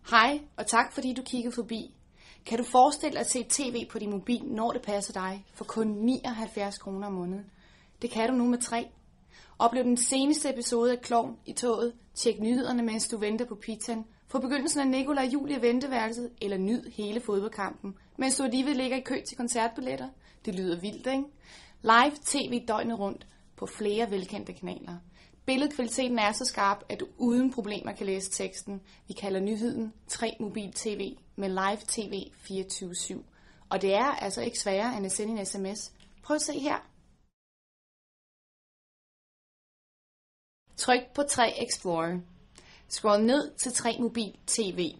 Hej, og tak fordi du kiggede forbi. Kan du forestille dig at se tv på din mobil, når det passer dig, for kun 79 kroner om måneden? Det kan du nu med 3. Oplev den seneste episode af Klovn i toget, tjek nyhederne, mens du venter på pizzaen, få begyndelsen af Nikolaj og Julie venteværelset, eller nyd hele fodboldkampen, mens du alligevel ligger i kø til koncertbilletter. Det lyder vildt, ikke? Live tv døgnet rundt på flere velkendte kanaler. Billedkvaliteten er så skarp, at du uden problemer kan læse teksten. Vi kalder nyheden 3 mobil tv med live tv 24/7. Og det er altså ikke sværere end at sende en sms. Prøv at se her. Tryk på 3 Explorer. Scroll ned til 3 mobil tv.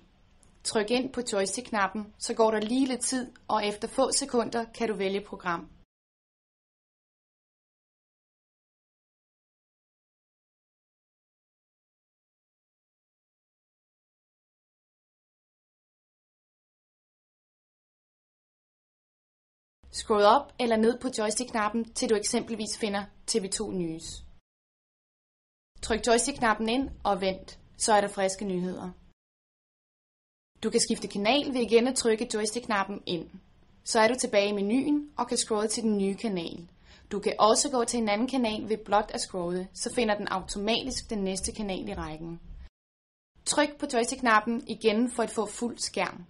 Tryk ind på joystick-knappen, så går der lige lidt tid, og efter få sekunder kan du vælge program. Scroll op eller ned på joystick-knappen, til du eksempelvis finder TV2 News. Tryk joystick-knappen ind og vent, så er der friske nyheder. Du kan skifte kanal ved igen at trykke joystick-knappen ind. Så er du tilbage i menuen og kan scrolle til den nye kanal. Du kan også gå til en anden kanal ved blot at scrolle, så finder den automatisk den næste kanal i rækken. Tryk på joystick-knappen igen for at få fuld skærm.